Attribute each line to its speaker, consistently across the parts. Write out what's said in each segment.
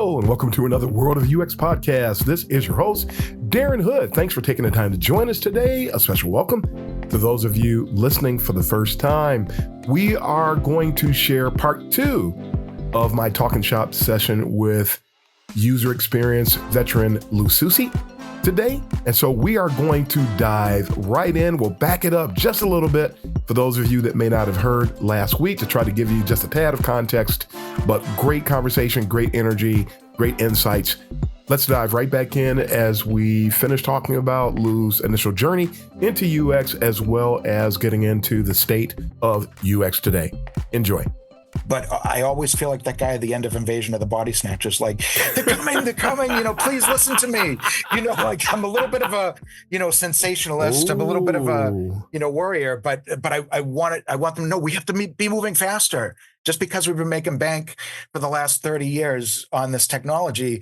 Speaker 1: Hello, and welcome to another World of UX podcast. This is your host, Darren Hood. Thanks for taking the time to join us today. A special welcome to those of you listening for the first time. We are going to share part 2 of my Talkin Shop session with user experience veteran Lou Susi today. And so we are going to dive right in. We'll back it up just a little bit for those of you that may not have heard last week to try to give you just a tad of context, but great conversation, great energy, great insights. Let's dive right back in as we finish talking about Lou's initial journey into UX, as well as getting into the state of UX today. Enjoy.
Speaker 2: But I always feel like that guy at the end of Invasion of the Body Snatchers, like, they're coming, please listen to me. Like I'm a little bit of a, sensationalist. I'm a little bit of a, warrior, but I want them to know we have to be moving faster. Just because we've been making bank for the last 30 years on this technology,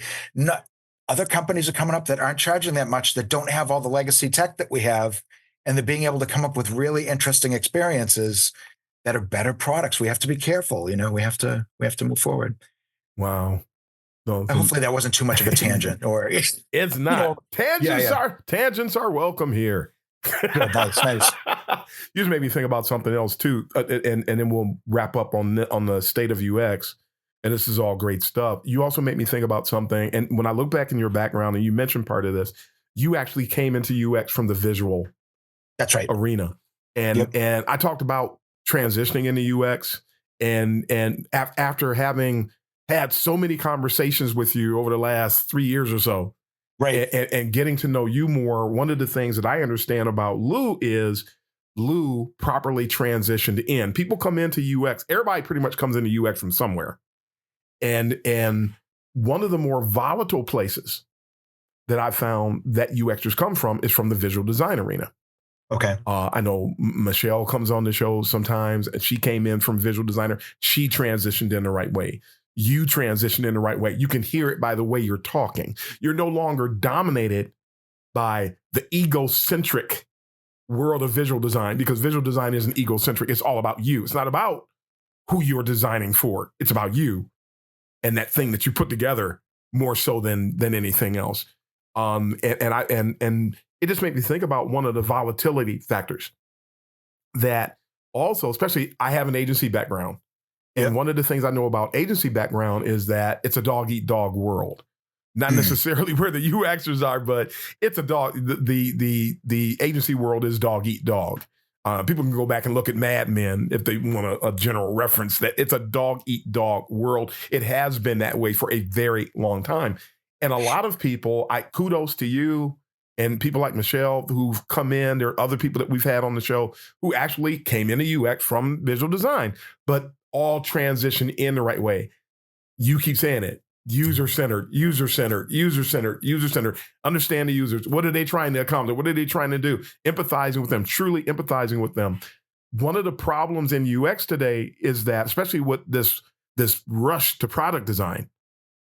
Speaker 2: other companies are coming up that aren't charging that much, that don't have all the legacy tech that we have, and they're being able to come up with really interesting experiences that are better products. We have to be careful. We have to move forward.
Speaker 1: Wow. No,
Speaker 2: hopefully that wasn't too much of a tangent, or
Speaker 1: it's not. Tangents are welcome here.
Speaker 2: Good, nice.
Speaker 1: You just made me think about something else too, and then we'll wrap up on the state of UX. And this is all great stuff. You also made me think about something. And when I look back in your background, and you mentioned part of this, you actually came into UX from the visual.
Speaker 2: That's right.
Speaker 1: Arena, and I talked about transitioning into UX, and after having had so many conversations with you over the last 3 years or so,
Speaker 2: right,
Speaker 1: and getting to know you more, one of the things that I understand about Lou is Lou properly transitioned in. People come into UX, everybody pretty much comes into UX from somewhere, and one of the more volatile places that I found that UXers come from is from the visual design arena.
Speaker 2: Okay.
Speaker 1: I know Michelle comes on the show sometimes, and she came in from visual designer. She transitioned in the right way. You transitioned in the right way. You can hear it by the way you're talking. You're no longer dominated by the egocentric world of visual design, because visual design isn't egocentric. It's all about you. It's not about who you're designing for. It's about you and that thing that you put together more so than anything else. And it just made me think about one of the volatility factors that also, especially I have an agency background. And one of the things I know about agency background is that it's a dog eat dog world. Not necessarily where the UXers are, but it's a dog. The agency world is dog eat dog. People can go back and look at Mad Men if they want a general reference, that it's a dog eat dog world. It has been that way for a very long time. And a lot of people, kudos to you, and people like Michelle who've come in. There are other people that we've had on the show who actually came into UX from visual design, but all transition in the right way. You keep saying it. User-centered, user-centered, user-centered, user-centered. Understand the users. What are they trying to accomplish? What are they trying to do? Empathizing with them, truly empathizing with them. One of the problems in UX today is that, especially with this rush to product design,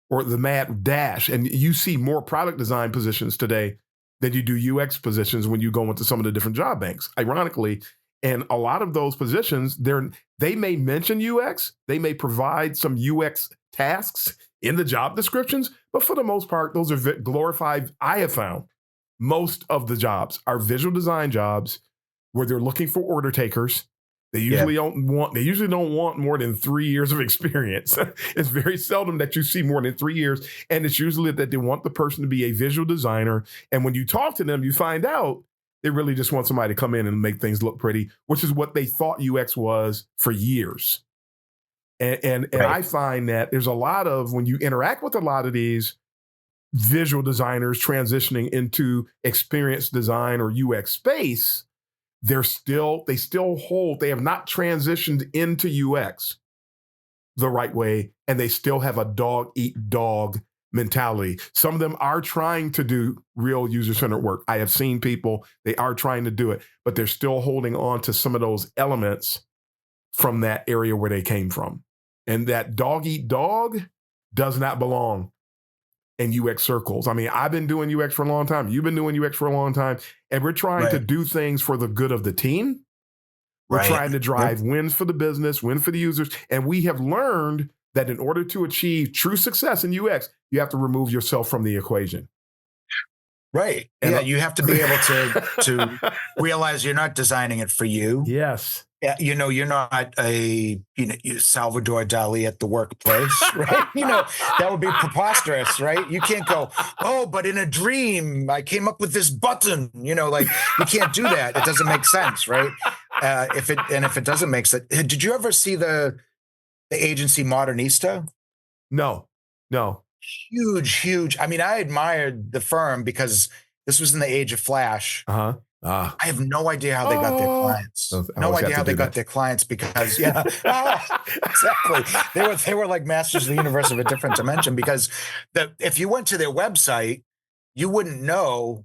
Speaker 1: or the mad dash, and you see more product design positions today than you do UX positions when you go into some of the different job banks, ironically. And a lot of those positions, they may mention UX, they may provide some UX tasks in the job descriptions, but for the most part, those are glorified. I have found most of the jobs are visual design jobs where they're looking for order takers. They usually don't want more than 3 years of experience. It's very seldom that you see more than 3 years. And it's usually that they want the person to be a visual designer. And when you talk to them, you find out they really just want somebody to come in and make things look pretty, which is what they thought UX was for years. And I find that there's a lot of, when you interact with a lot of these visual designers transitioning into experience design or UX space, they have not transitioned into UX the right way, and they still have a dog eat dog mentality. Some of them are trying to do real user-centered work. I have seen people, they are trying to do it, but they're still holding on to some of those elements from that area where they came from. And that dog eat dog does not belong in UX circles. I mean, I've been doing UX for a long time. You've been doing UX for a long time. And we're trying to do things for the good of the team. We're trying to drive wins for the business, win for the users. And we have learned that in order to achieve true success in UX, you have to remove yourself from the equation.
Speaker 2: Right.
Speaker 1: And
Speaker 2: yeah, you have to be able to realize you're not designing it for you.
Speaker 1: Yes.
Speaker 2: Yeah, you're not Salvador Dali at the workplace, right? That would be preposterous, right? You can't go, oh, but in a dream, I came up with this button. Like you can't do that. It doesn't make sense, right? If it doesn't make sense, did you ever see the agency Modernista?
Speaker 1: No.
Speaker 2: Huge. I mean, I admired the firm because this was in the age of Flash.
Speaker 1: Uh-huh.
Speaker 2: I have no idea how they got their clients. No idea how they got their clients because exactly. They were like masters of the universe of a different dimension because if you went to their website, you wouldn't know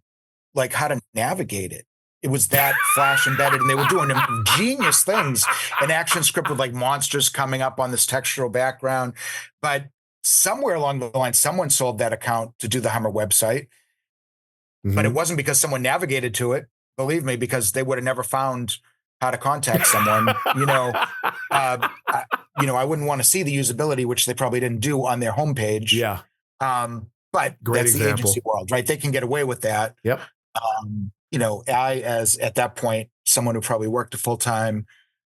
Speaker 2: like how to navigate it. It was that Flash embedded, and they were doing genius things. An action script with like monsters coming up on this textural background. But somewhere along the line, someone sold that account to do the Hummer website. But it wasn't because someone navigated to it. Believe me, because they would have never found how to contact someone. I wouldn't want to see the usability, which they probably didn't do on their homepage.
Speaker 1: Yeah.
Speaker 2: But
Speaker 1: Great
Speaker 2: that's
Speaker 1: example.
Speaker 2: the agency world, right? They can get away with that.
Speaker 1: Yep.
Speaker 2: I, as at that point, someone who probably worked a full-time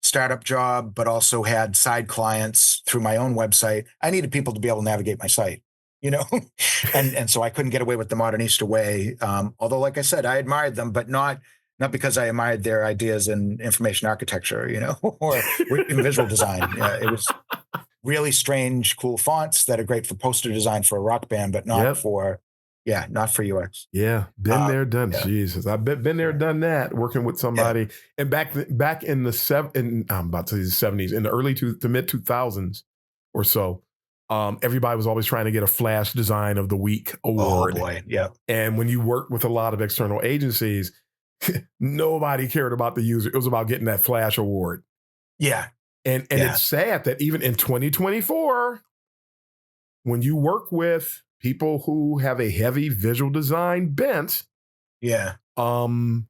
Speaker 2: startup job, but also had side clients through my own website, I needed people to be able to navigate my site. And so I couldn't get away with the Modernista way. Although, like I said, I admired them, but not because I admired their ideas in information architecture, or in visual design. It was really strange, cool fonts that are great for poster design for a rock band, but not for UX.
Speaker 1: Yeah, been there, done. Jesus, I've been there, done that. Working with somebody, and back in the I'm about to say the 70s, in the early to mid 2000s or so. Everybody was always trying to get a Flash Design of the Week award.
Speaker 2: Oh boy, yeah.
Speaker 1: And when you work with a lot of external agencies, nobody cared about the user. It was about getting that Flash award.
Speaker 2: Yeah.
Speaker 1: And it's sad that even in 2024, when you work with people who have a heavy visual design bent, they come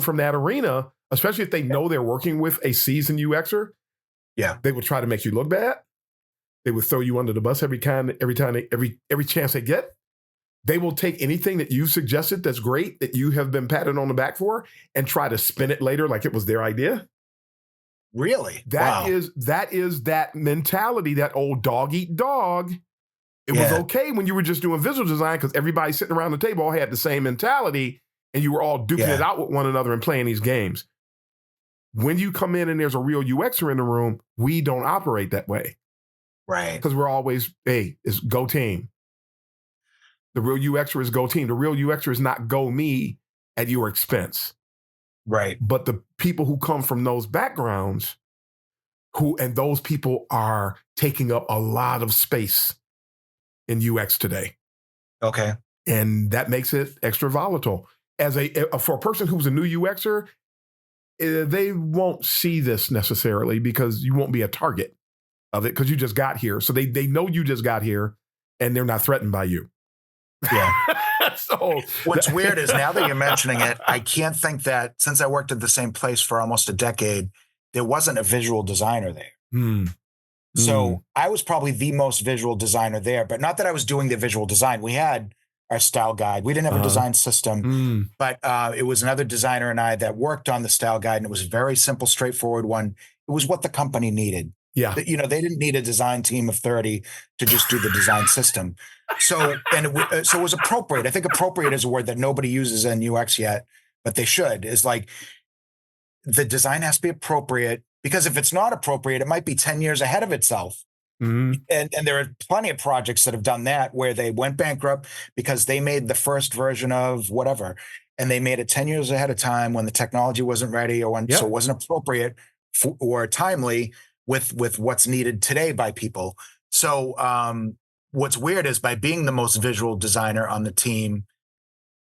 Speaker 1: from that arena, especially if they know they're working with a seasoned UXer.
Speaker 2: Yeah.
Speaker 1: They would try to make you look bad. They would throw you under the bus every chance they get. They will take anything that you suggested that's great, that you have been patted on the back for, and try to spin it later like it was their idea.
Speaker 2: Really?
Speaker 1: That is that mentality, that old dog eat dog. It was okay when you were just doing visual design because everybody sitting around the table all had the same mentality and you were all duking it out with one another and playing these games. When you come in and there's a real UXer in the room, we don't operate that way.
Speaker 2: Right.
Speaker 1: Because we're always, it's go team. The real UXer is go team. The real UXer is not go me at your expense.
Speaker 2: Right.
Speaker 1: But the people who come from those backgrounds, and those people are taking up a lot of space in UX today.
Speaker 2: Okay.
Speaker 1: And that makes it extra volatile. For a person who's a new UXer, they won't see this necessarily because you won't be a target of it because you just got here. So they know you just got here and they're not threatened by you.
Speaker 2: Yeah. So what's weird is now that you're mentioning it, I can't think that since I worked at the same place for almost a decade, there wasn't a visual designer there. So I was probably the most visual designer there, but not that I was doing the visual design. We had our style guide. We didn't have a design system, but it was another designer and I that worked on the style guide, and it was a very simple, straightforward one. It was what the company needed.
Speaker 1: Yeah.
Speaker 2: They didn't need a design team of 30 to just do the design system. So it was appropriate. I think appropriate is a word that nobody uses in UX yet, but they should. Is like the design has to be appropriate, because if it's not appropriate, it might be 10 years ahead of itself. And there are plenty of projects that have done that where they went bankrupt because they made the first version of whatever, and they made it 10 years ahead of time when the technology wasn't ready or so it wasn't appropriate or timely with what's needed today by people. So what's weird is by being the most visual designer on the team,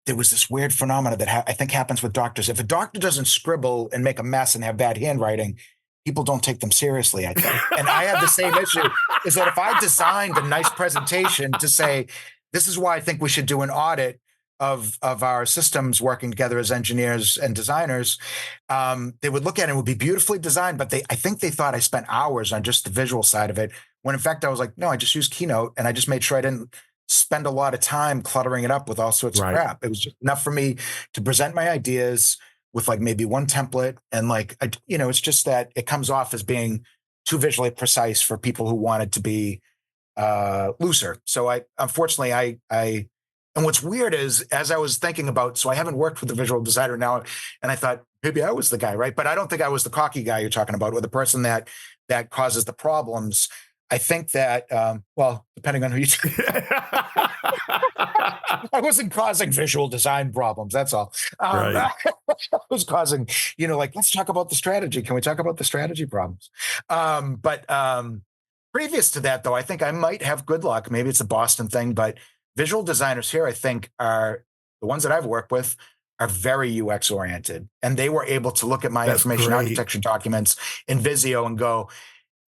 Speaker 2: there was this weird phenomena that I think happens with doctors. If a doctor doesn't scribble and make a mess and have bad handwriting, people don't take them seriously, I think. And I have the same issue, is that if I designed a nice presentation to say, this is why I think we should do an audit of our systems working together as engineers and designers, they would look at it, it would be beautifully designed, but I think they thought I spent hours on just the visual side of it, when in fact I was like, no, I just used Keynote and I just made sure I didn't spend a lot of time cluttering it up with all sorts of
Speaker 1: Right.
Speaker 2: crap. It was just enough for me to present my ideas with like maybe one template. And like, it's just that it comes off as being too visually precise for people who wanted to be looser. So unfortunately, and what's weird is as I was thinking about, so I haven't worked with a visual designer now, and I thought maybe I was the guy, right? But I don't think I was the cocky guy you're talking about, or the person that causes the problems. I think that, well, depending on who you, I wasn't causing visual design problems. That's all.
Speaker 1: Right.
Speaker 2: I was causing, like, let's talk about the strategy. Can we talk about the strategy problems? But previous to that, though, I think I might have good luck. Maybe it's a Boston thing, but visual designers here, I think, are the ones that I've worked with are very UX oriented. And they were able to look at my
Speaker 1: That's
Speaker 2: information
Speaker 1: great.
Speaker 2: architecture documents in Visio and go,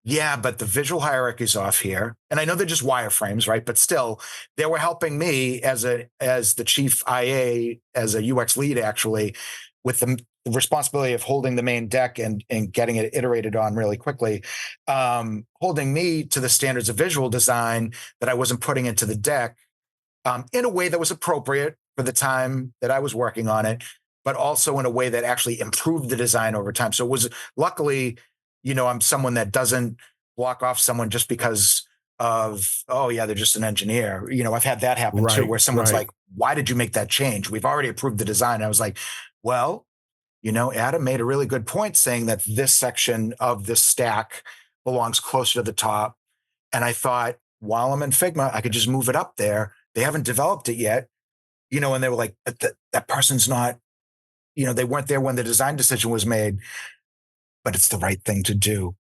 Speaker 2: yeah, but the visual hierarchy is off here. And I know they're just wireframes, right? But still, they were helping me as the chief IA, as a UX lead, actually, with the responsibility of holding the main deck and getting it iterated on really quickly, holding me to the standards of visual design that I wasn't putting into the deck in a way that was appropriate for the time that I was working on it, but also in a way that actually improved the design over time. So it was luckily, I'm someone that doesn't block off someone just because of, oh yeah, they're just an engineer. I've had that happen too, where someone's like, why did you make that change? We've already approved the design. And I was like, well, Adam made a really good point saying that this section of this stack belongs closer to the top. And I thought, while I'm in Figma, I could just move it up there. They haven't developed it yet, and they were like, that person's not, they weren't there when the design decision was made, but it's the right thing to do,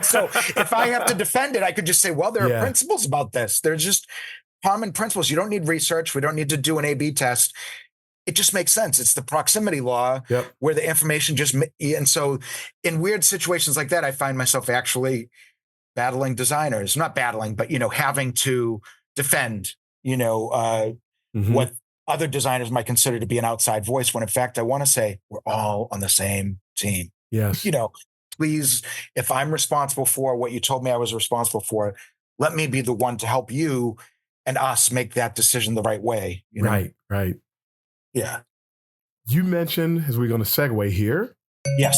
Speaker 2: So if I have to defend it, I could just say, well, there are principles about this. There's just common principles. You don't need research. We don't need to do an A/B test. It just makes sense. It's the proximity law where the information and so in weird situations like that, I find myself actually battling designers, not battling, but, having to defend, what other designers might consider to be an outside voice, when in fact, I want to say we're all on the same team.
Speaker 1: Yes.
Speaker 2: Please, if I'm responsible for what you told me I was responsible for, let me be the one to help you and us make that decision the right way.
Speaker 1: Right.
Speaker 2: Yeah.
Speaker 1: You mentioned, as we're going to segue here.
Speaker 2: Yes.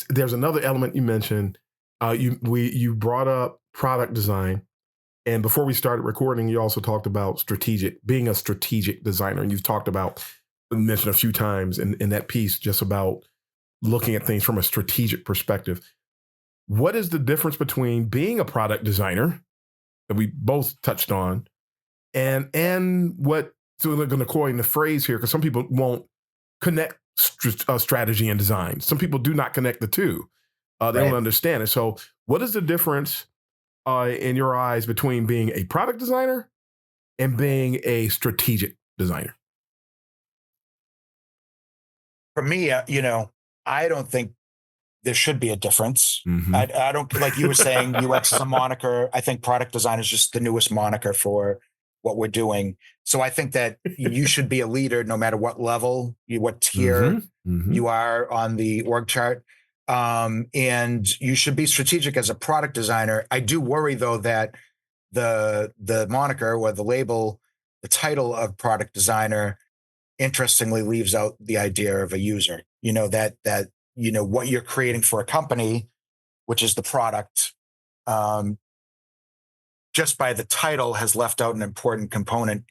Speaker 1: There's another element you mentioned. You brought up product design. And before we started recording, you also talked about being a strategic designer. And you've mentioned a few times in that piece just about looking at things from a strategic perspective. What is the difference between being a product designer that we both touched on and what, so we're going to coin the phrase here, because some people won't connect strategy and design. Some people do not connect the two. They don't understand it. So what is the difference in your eyes between being a product designer and being a strategic designer?
Speaker 2: For me, I don't think there should be a difference. I don't, like you were saying, UX is a moniker. I think product design is just the newest moniker for what we're doing. So I think that you should be a leader no matter what level, what tier you are on the org chart. And you should be strategic as a product designer. I do worry, though, that the moniker or the label, the title of product designer, interestingly leaves out the idea of a user. That what you're creating for a company, which is the product, just by the title has left out an important component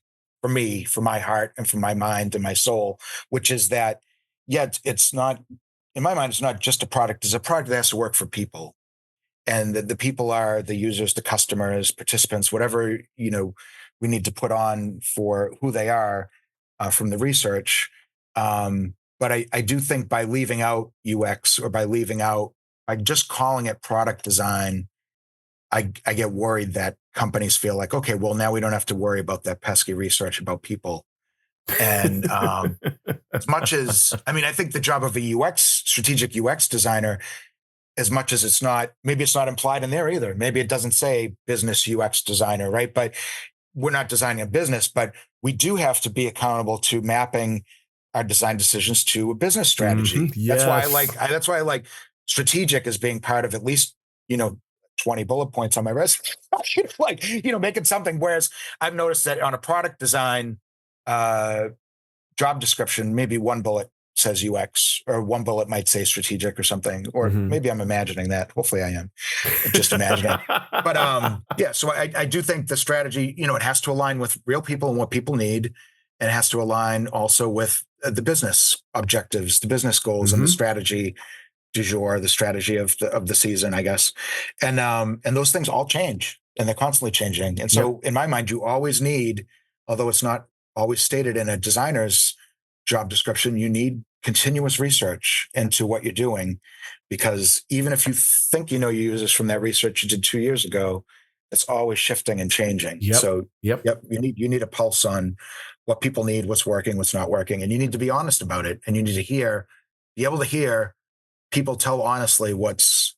Speaker 2: for me, for my heart and for my mind and my soul, which is that, it's not, in my mind, it's not just a product. It's a product that has to work for people. And the people are the users, the customers, participants, whatever, we need to put on for who they are from the research. But I do think by leaving out UX or by just calling it product design, I get worried that companies feel like, okay, well, now we don't have to worry about that pesky research about people. And as much as, I think the job of a strategic UX designer, as much as maybe it's not implied in there either. Maybe it doesn't say business UX designer, right? But we're not designing a business, but we do have to be accountable to mapping our design decisions to a business strategy.
Speaker 1: Yes.
Speaker 2: That's why I like strategic as being part of at least, 20 bullet points on my resume. Like, making something. Whereas I've noticed that on a product design job description, maybe one bullet says UX, or one bullet might say strategic or something, or maybe I'm imagining that. Hopefully I am just imagining. But yeah, so I do think the strategy, it has to align with real people and what people need. And it has to align also with the business objectives, the business goals, and the strategy du jour, the strategy of the season, I guess. And those things all change, and they're constantly changing. And so in my mind, you always need, although it's not always stated in a designer's job description, you need continuous research into what you're doing, because even if you think you know your users from that research you did 2 years ago, it's always shifting and changing. So you need a pulse on what people need, what's working, what's not working, and you need to be honest about it. And you need to be able to hear people tell honestly what's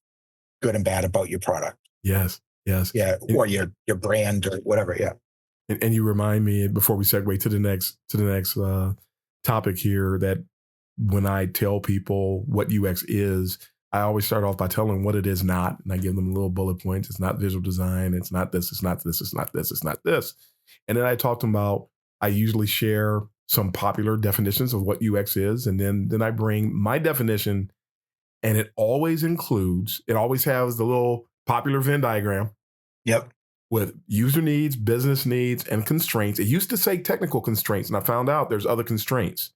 Speaker 2: good and bad about your product.
Speaker 1: Yes.
Speaker 2: Yeah, or your brand or whatever. Yeah.
Speaker 1: And you remind me, before we segue to the next topic here, that when I tell people what UX is, I always start off by telling them what it is not, and I give them little bullet points. It's not visual design. It's not this. It's not this. It's not this. It's not this. And then I talk to them about. I usually share some popular definitions of what UX is, and then I bring my definition, and it always has the little popular Venn diagram.
Speaker 2: Yep.
Speaker 1: With user needs, business needs, and constraints. It used to say technical constraints, and I found out there's other constraints.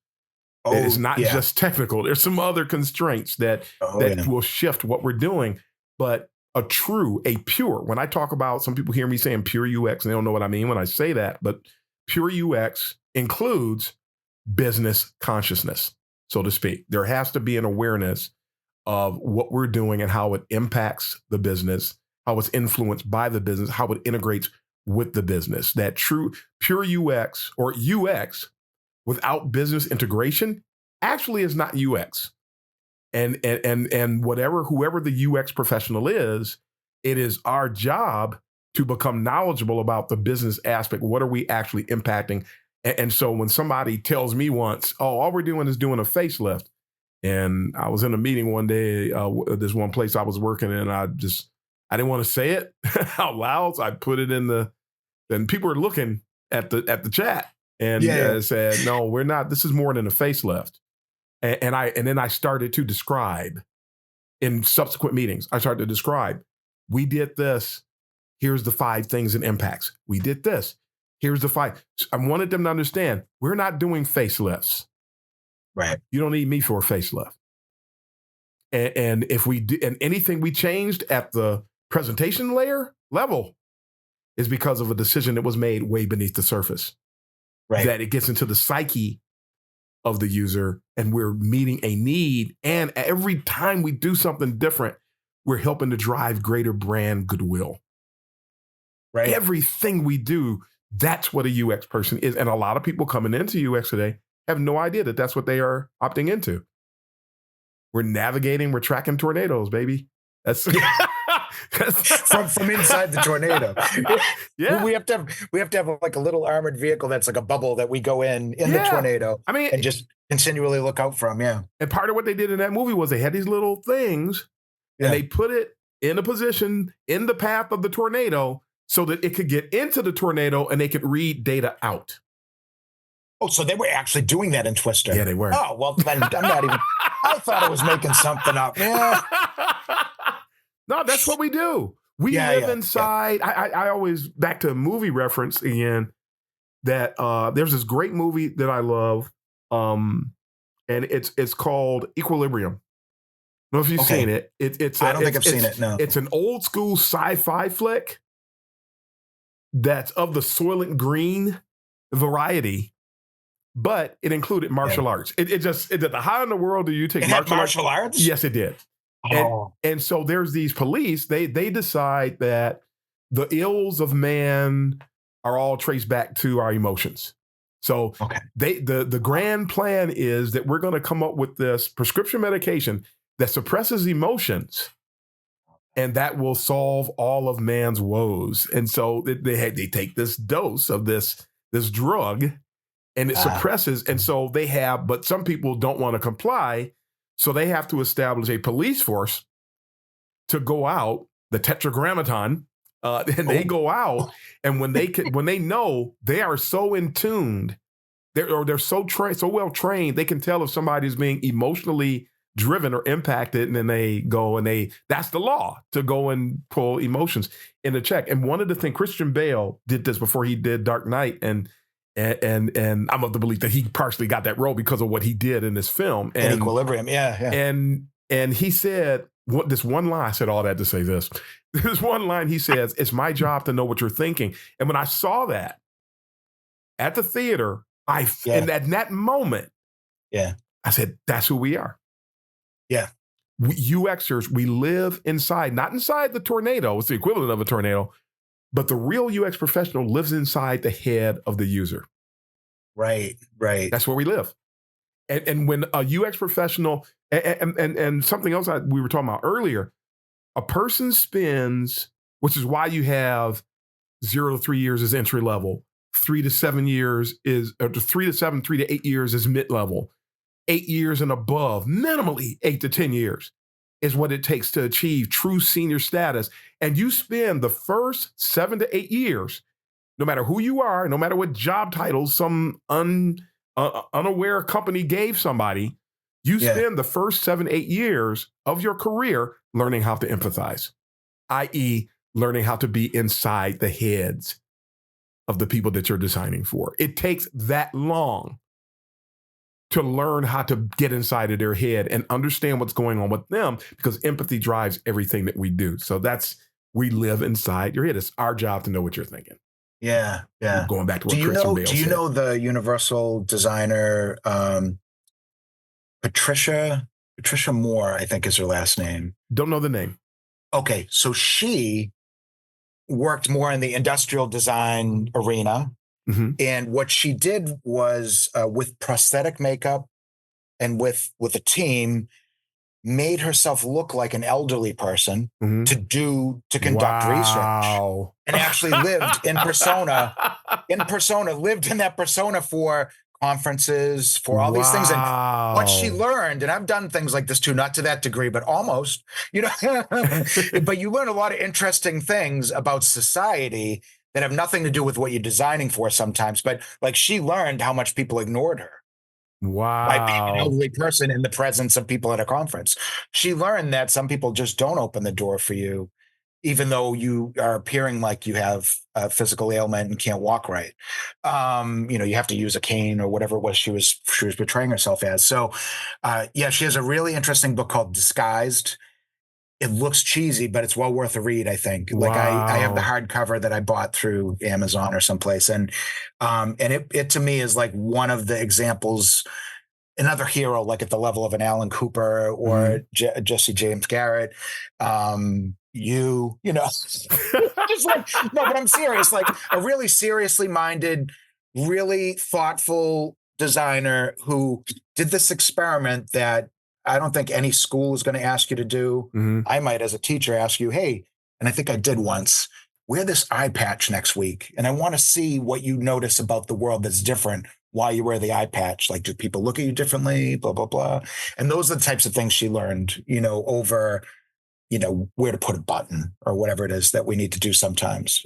Speaker 1: It's not just technical. There's some other constraints that will shift what we're doing. But a pure, when I talk about, some people hear me saying pure UX, and they don't know what I mean when I say that, but pure UX includes business consciousness, so to speak. There has to be an awareness of what we're doing and how it impacts the business, how it's influenced by the business, how it integrates with the business. That true pure UX, or UX without business integration, actually is not UX. And whoever the UX professional is, it is our job to become knowledgeable about the business aspect. What are we actually impacting? And so when somebody tells me once, all we're doing is doing a facelift, and I was in a meeting one day, this one place I was working in, I didn't want to say it out loud, so I put it and people were looking at the chat, and said, no, we're not. This is more than a facelift. And then I started to describe in subsequent meetings. I started to describe, we did this. Here's the 5 things and impacts. We did this. Here's the 5. I wanted them to understand, we're not doing facelifts.
Speaker 2: Right.
Speaker 1: You don't need me for a facelift. And if we do, and anything we changed at the presentation level is because of a decision that was made way beneath the surface.
Speaker 2: Right.
Speaker 1: That it gets into the psyche of the user, and we're meeting a need. And every time we do something different, we're helping to drive greater brand goodwill.
Speaker 2: Right.
Speaker 1: Everything we do, that's what a UX person is. And a lot of people coming into UX today have no idea that that's what they are opting into. We're navigating, we're tracking tornadoes, baby. That's
Speaker 2: from inside the tornado.
Speaker 1: Yeah.
Speaker 2: We have to have like a little armored vehicle that's like a bubble that we go in the tornado.
Speaker 1: I mean,
Speaker 2: and just continually look out from. Yeah.
Speaker 1: And part of what they did in that movie was they had these little things, and they put it in a position in the path of the tornado so that it could get into the tornado and they could read data out.
Speaker 2: Oh, so they were actually doing that in Twister.
Speaker 1: Yeah, they were.
Speaker 2: Oh, well, then I'm not even. I thought I was making something up. Yeah.
Speaker 1: No, that's what we do. We live inside. Yeah. I always, back to a movie reference again, that there's this great movie that I love, and it's called Equilibrium. I don't know if you've seen it.
Speaker 2: I don't think I've seen it, no.
Speaker 1: It's an old school sci-fi flick that's of the Soylent Green variety, but it included martial arts. It did the how in the world do you take martial arts? Yes, it did. Oh. And so there's these police, they decide that the ills of man are all traced back to our emotions. So the grand plan is that we're going to come up with this prescription medication that suppresses emotions, and that will solve all of man's woes. And so they take this dose of this drug, and it suppresses. And so but some people don't want to comply. So they have to establish a police force to go out the Tetragrammaton, and they go out, and when they know, they are so in tuned, they're so well trained, they can tell if somebody's being emotionally driven or impacted, and then they go and that's the law, to go and pull emotions into check. And one of the things, Christian Bale did this before he did Dark Knight, and I'm of the belief that he partially got that role because of what he did in this film.
Speaker 2: And Equilibrium, yeah.
Speaker 1: And he said, this one line, I said all that to say this. There's one line he says, "It's my job to know what you're thinking." And when I saw that at the theater, and at that moment, I said, that's who we are.
Speaker 2: Yeah.
Speaker 1: UXers, we live inside, not inside the tornado, it's the equivalent of a tornado, but the real UX professional lives inside the head of the user.
Speaker 2: Right.
Speaker 1: That's where we live. And when a UX professional, and something else we were talking about earlier, a person spends, which is why you have 0 to 3 years is entry level, 3 to 7 years is, or 3 to 7, 3 to 8 years is mid level, 8 years and above, minimally 8 to 10 years is what it takes to achieve true senior status. And you spend the first 7 to 8 years, no matter who you are, no matter what job titles some unaware company gave somebody, you spend the first 7 to 8 years of your career learning how to empathize, i.e., learning how to be inside the heads of the people that you're designing for. It takes that long to learn how to get inside of their head and understand what's going on with them, because empathy drives everything that we do. So we live inside your head. It's our job to know what you're thinking.
Speaker 2: Yeah.
Speaker 1: Going back to what Christian Bale said.
Speaker 2: Do you know the Universal designer, Patricia Moore, I think is her last name.
Speaker 1: Don't know the name.
Speaker 2: Okay, so she worked more in the industrial design arena.
Speaker 1: Mm-hmm.
Speaker 2: And what she did was, with prosthetic makeup and with a team, made herself look like an elderly person to conduct research, and actually lived in that persona for conferences, for all these things. And what she learned, and I've done things like this too, not to that degree, but almost, but you learn a lot of interesting things about society that have nothing to do with what you're designing for sometimes. But like, she learned how much people ignored her. By being an elderly person in the presence of people at a conference. She learned that some people just don't open the door for you, even though you are appearing like you have a physical ailment and can't walk right. You have to use a cane or whatever it was she was portraying herself as. So, she has a really interesting book called Disguised. It looks cheesy, but it's well worth a read, I think. Like, I have the hardcover that I bought through Amazon or someplace. And it to me is like one of the examples, another hero, like at the level of an Alan Cooper or Jesse James Garrett. Just like, no, but I'm serious, like a really seriously minded, really thoughtful designer who did this experiment that I don't think any school is going to ask you to do. I might, as a teacher, ask you, hey, and I think I did once, wear this eye patch next week. And I want to see what you notice about the world that's different while you wear the eye patch. Like, do people look at you differently? Blah, blah, blah. And those are the types of things she learned, over, where to put a button or whatever it is that we need to do sometimes.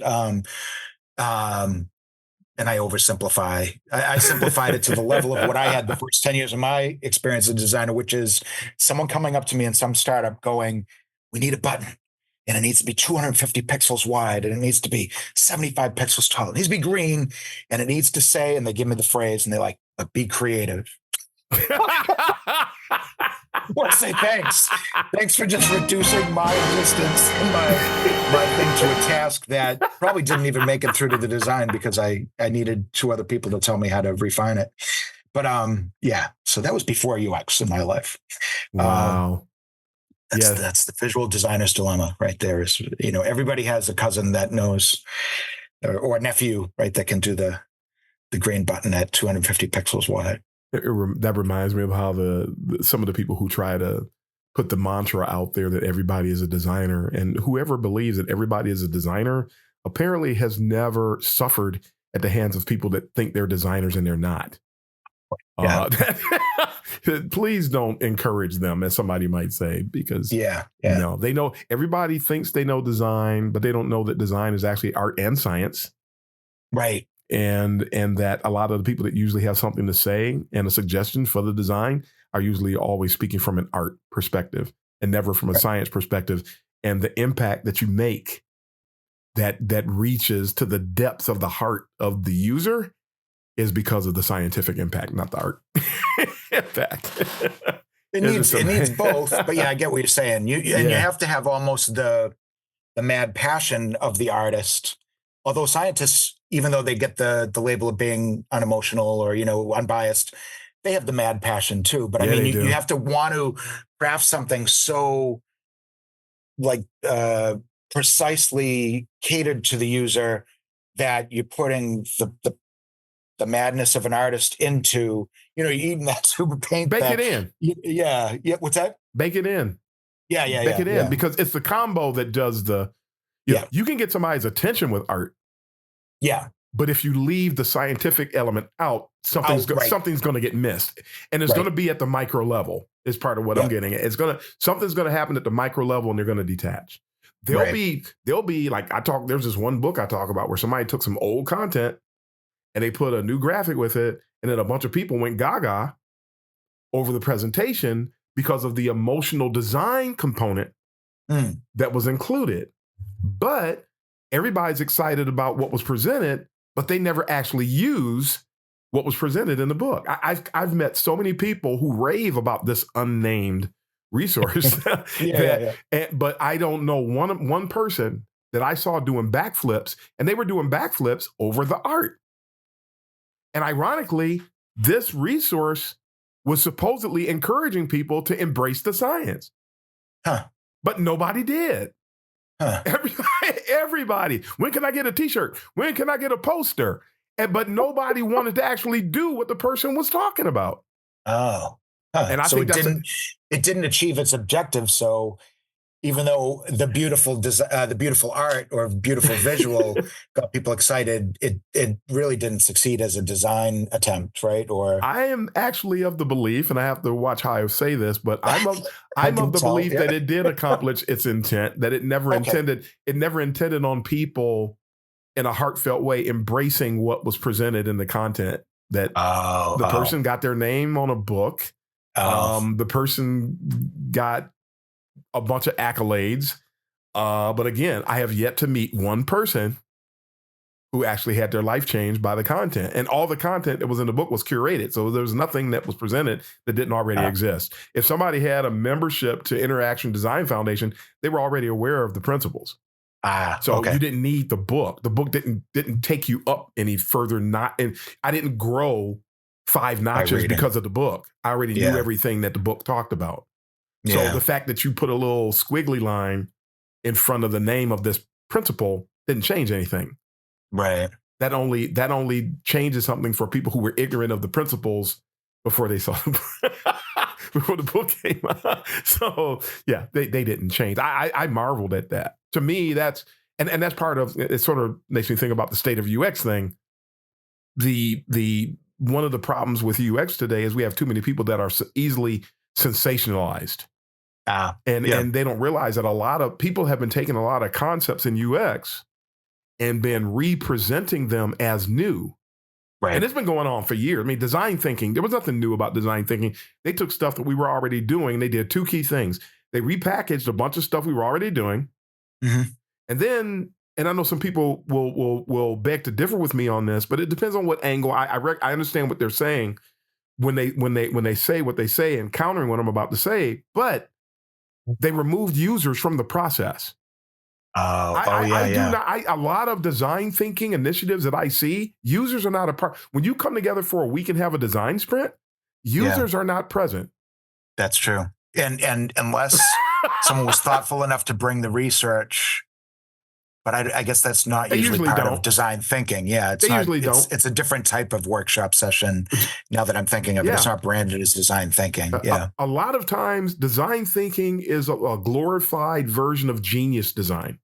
Speaker 2: And I oversimplify. I simplified it to the level of what I had the first 10 years of my experience as a designer, which is someone coming up to me in some startup going, we need a button, and it needs to be 250 pixels wide, and it needs to be 75 pixels tall. It needs to be green, and it needs to say, and they give me the phrase, and they're like, but be creative. I want to say thanks. Thanks for just reducing my existence and my thing to a task that probably didn't even make it through to the design, because I needed 2 other people to tell me how to refine it. But so that was before UX in my life.
Speaker 1: Wow.
Speaker 2: That's the visual designer's dilemma right there. Is, everybody has a cousin that knows, or a nephew, right, that can do the green button at 250 pixels wide.
Speaker 1: That reminds me of how some of the people who try to put the mantra out there that everybody is a designer, and whoever believes that everybody is a designer apparently has never suffered at the hands of people that think they're designers and they're not.
Speaker 2: Yeah.
Speaker 1: Please don't encourage them, as somebody might say, because
Speaker 2: Yeah.
Speaker 1: no, they know, everybody thinks they know design, but they don't know that design is actually art and science.
Speaker 2: Right.
Speaker 1: And that a lot of the people that usually have something to say and a suggestion for the design are usually always speaking from an art perspective and never from a science perspective. And the impact that you make that reaches to the depths of the heart of the user is because of the scientific impact, not the art impact.
Speaker 2: It needs both, but yeah, I get what you're saying. You have to have almost the mad passion of the artist. Although scientists, even though they get the label of being unemotional or unbiased, they have the mad passion too. But I mean, you have to want to craft something so like precisely catered to the user that you're putting the madness of an artist into, you're eating that super paint.
Speaker 1: Bake it in.
Speaker 2: Yeah. What's that?
Speaker 1: Bake it in.
Speaker 2: Yeah.
Speaker 1: Bake it in, because it's the combo that does the, you can get somebody's attention with art.
Speaker 2: Yeah.
Speaker 1: But if you leave the scientific element out, something's going to get missed. And it's going to be at the micro level is part of what I'm getting at. Something's going to happen at the micro level and they're going to detach. There'll be like, there's this one book I talk about where somebody took some old content and they put a new graphic with it. And then a bunch of people went gaga over the presentation because of the emotional design component that was included. But everybody's excited about what was presented, but they never actually use what was presented in the book. I've met so many people who rave about this unnamed resource, but I don't know one person that I saw doing backflips, and they were doing backflips over the art. And ironically, this resource was supposedly encouraging people to embrace the science, but nobody did. Everybody. When can I get a T-shirt? When can I get a poster? But nobody wanted to actually do what the person was talking about.
Speaker 2: And I think it didn't achieve its objective. So even though the beautiful art or beautiful visual got people excited, it really didn't succeed as a design attempt, right? Or
Speaker 1: I am actually of the belief, and I have to watch how I say this, but I'm of the belief that it did accomplish its intent, that it never intended on people in a heartfelt way embracing what was presented in the content. That the person got their name on a book. The person got a bunch of accolades. But again, I have yet to meet one person who actually had their life changed by the content. And all the content that was in the book was curated. So there was nothing that was presented that didn't already exist. If somebody had a membership to Interaction Design Foundation, they were already aware of the principles. You didn't need the book. The book didn't take you up any further. And I didn't grow 5 notches because of the book. I already knew everything that the book talked about. So the fact that you put a little squiggly line in front of the name of this principle didn't change anything.
Speaker 2: Right.
Speaker 1: That only changes something for people who were ignorant of the principles before they saw before the book came out. So they didn't change. I marveled at that. To me, that's part of it. Sort of makes me think about the state of UX thing. The one of the problems with UX today is we have too many people that are easily sensationalized. And they don't realize that a lot of people have been taking a lot of concepts in UX and been representing them as new. Right. And it's been going on for years. I mean, design thinking, there was nothing new about design thinking. They took stuff that we were already doing. They did 2 key things. They repackaged a bunch of stuff we were already doing. Mm-hmm. And then, and I know some people will beg to differ with me on this, but it depends on what angle. I understand what they're saying when they say what they say and countering what I'm about to say, but they removed users from the process. A lot of design thinking initiatives that I see, users are not a part. When you come together for a week and have a design sprint, users are not present.
Speaker 2: That's true. And unless someone was thoughtful enough to bring the research, but I guess that's not usually part of design thinking. Yeah, it's a different type of workshop session now that I'm thinking of it. It's not branded as design thinking.
Speaker 1: A lot of times design thinking is a glorified version of genius design.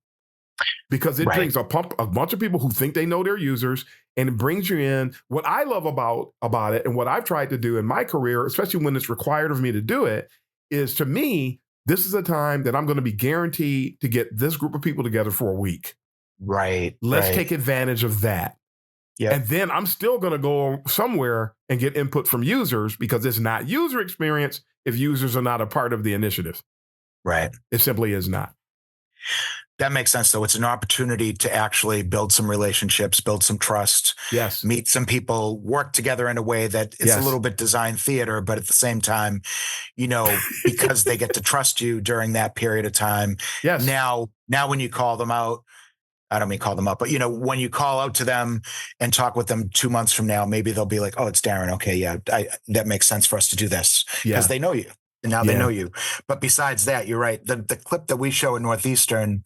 Speaker 1: because it
Speaker 2: Right.
Speaker 1: brings a bunch of people who think they know their users, and it brings you in. What I love about it, and what I've tried to do in my career, especially when it's required of me to do it, is, to me, this is a time that I'm going to be guaranteed to get this group of people together for a week.
Speaker 2: Right.
Speaker 1: Let's
Speaker 2: Right.
Speaker 1: take advantage of that.
Speaker 2: Yep.
Speaker 1: And then I'm still going to go somewhere and get input from users, because it's not user experience if users are not a part of the initiative.
Speaker 2: Right.
Speaker 1: It simply is not.
Speaker 2: That makes sense, though. It's an opportunity to actually build some relationships, build some trust,
Speaker 1: Yes.
Speaker 2: meet some people, work together in a way that it's a
Speaker 1: Yes.
Speaker 2: little bit design theater, but at the same time, because they get to trust you during that period of time.
Speaker 1: Yes.
Speaker 2: Now when you call them out, I don't mean call them up, but when you call out to them and talk with them 2 months from now, maybe they'll be like, "Oh, it's Darren. Okay, yeah, that makes sense for us to do this," because
Speaker 1: Yeah.
Speaker 2: they know you, and now they know you. But besides that, you're right. The clip that we show in Northeastern,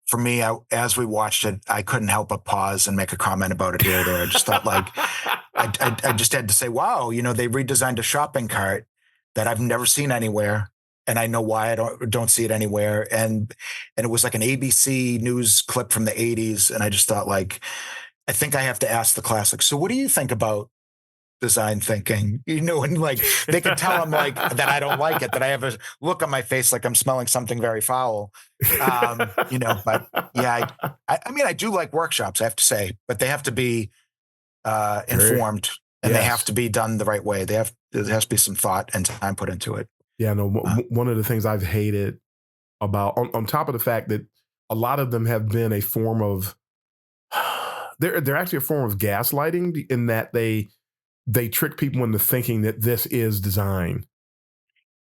Speaker 2: for me, as we watched it, I couldn't help but pause and make a comment about it here or there. I just thought, like, I just had to say, wow, they redesigned a shopping cart that I've never seen anywhere. And I know why I don't see it anywhere. And it was like an ABC News clip from the 80s. And I just thought, like, I think I have to ask the classic. So what do you think about design thinking? And like they can tell I'm like that I don't like it, that I have a look on my face like I'm smelling something very foul. But yeah, I mean, I do like workshops, I have to say, but they have to be informed, and they have
Speaker 1: Yes.
Speaker 2: to be done the right way. There has to be some thought and time put into it.
Speaker 1: Yeah, no, one of the things I've hated about, on top of the fact that a lot of them have been a form of, they're actually a form of gaslighting, in that they trick people into thinking that this is design.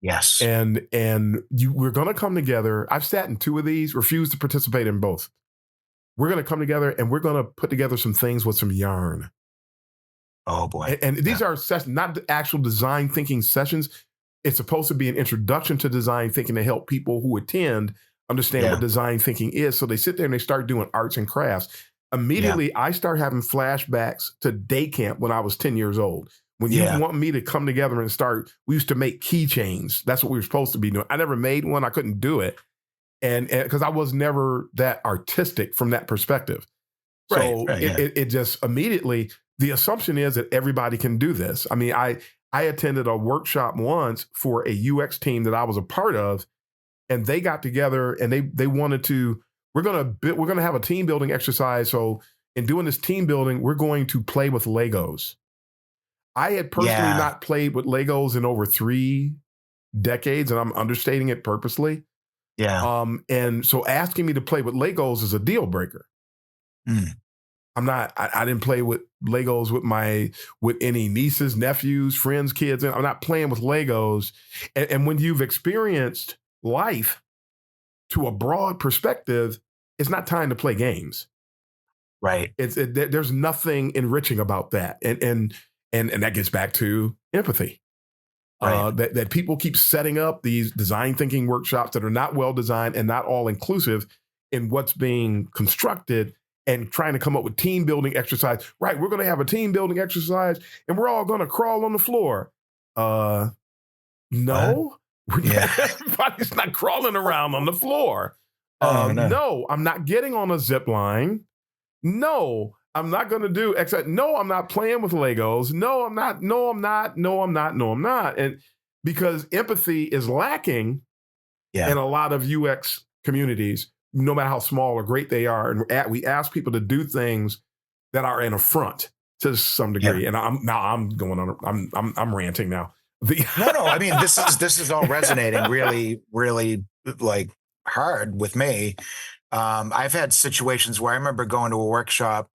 Speaker 2: Yes.
Speaker 1: And we're going to come together. I've sat in 2 of these, refused to participate in both. We're going to come together and we're going to put together some things with some yarn.
Speaker 2: Oh boy.
Speaker 1: And these are sessions, not the actual design thinking sessions. It's supposed to be an introduction to design thinking to help people who attend understand what design thinking is. So they sit there and they start doing arts and crafts. Immediately, I start having flashbacks to day camp when I was 10 years old. When you want me to come together and start, we used to make keychains. That's what we were supposed to be doing. I never made one. I couldn't do it. And because I was never that artistic from that perspective. So it just immediately, the assumption is that everybody can do this. I mean, I attended a workshop once for a UX team that I was a part of, and they got together and they wanted to, we're going to have a team building exercise. So in doing this team building, we're going to play with Legos. I had personally not played with Legos in over 3 decades, and I'm understating it purposely.
Speaker 2: Yeah.
Speaker 1: And so asking me to play with Legos is a deal breaker. I didn't play with Legos with any nieces, nephews, friends, kids. I'm not playing with Legos. And when you've experienced life to a broad perspective, it's not time to play games.
Speaker 2: Right.
Speaker 1: There's nothing enriching about that. And that gets back to empathy. That people keep setting up these design thinking workshops that are not well designed and not all inclusive in what's being constructed, and trying to come up with team building exercise. Right, we're going to have a team building exercise and we're all going to crawl on the floor. No, everybody's not crawling around on the floor. No, I'm not getting on a zip line. No, I'm not going to do no, I'm not playing with Legos. No, I'm not. No, I'm not. No, I'm not. No, I'm not. And because empathy is lacking in a lot of UX communities, no matter how small or great they are, and we ask people to do things that are an affront to some degree. And I'm going on. I'm ranting now.
Speaker 2: No. I mean, this is all resonating really, really like hard with me. I've had situations where I remember going to a workshop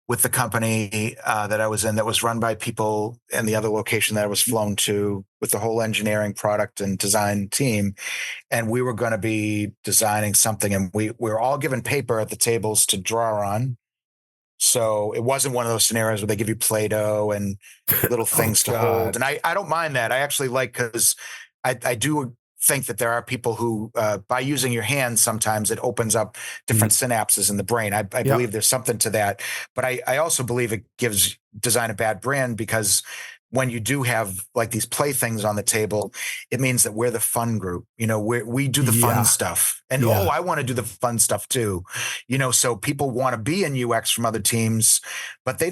Speaker 2: with the company that I was in, that was run by people in the other location that I was flown to, with the whole engineering, product, and design team. And we were going to be designing something, and we were all given paper at the tables to draw on. So it wasn't one of those scenarios where they give you Play-Doh and little things to hold. And I don't mind that. I actually like, because I do think that there are people who, by using your hands, sometimes it opens up different synapses in the brain. I believe there's something to that. But I also believe it gives design a bad brand, because when you do have like these playthings on the table, it means that we're the fun group. We do the fun stuff, and I want to do the fun stuff too. So people want to be in UX from other teams, but they're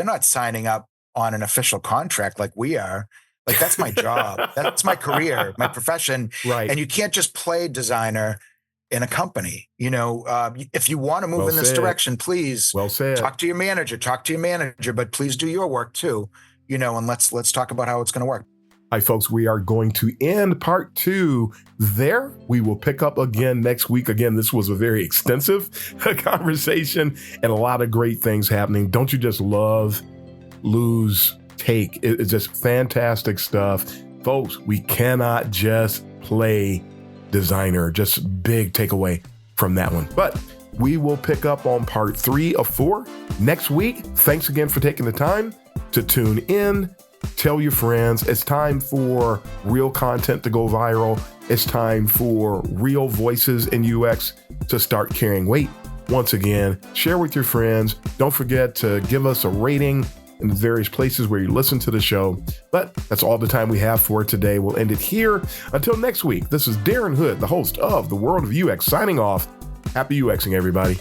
Speaker 2: not signing up on an official contract like we are. Like, that's my job. That's my career, my profession.
Speaker 1: Right.
Speaker 2: And you can't just play designer in a company. If you want to move in this direction, please talk to your manager, but please do your work too, and let's talk about how it's going to work.
Speaker 1: All right, folks, we are going to end part 2 there. We will pick up again next week. Again, this was a very extensive conversation and a lot of great things happening. Don't you just love Lou's take? It's just fantastic stuff. Folks, we cannot just play designer. Just big takeaway from that one. But we will pick up on part 3 of 4 next week. Thanks again for taking the time to tune in. Tell your friends. It's time for real content to go viral. It's time for real voices in UX to start carrying weight. Once again, share with your friends. Don't forget to give us a rating in the various places where you listen to the show. But that's all the time we have for today. We'll end it here. Until next week, this is Darren Hood, the host of The World of UX, signing off. Happy UXing, everybody.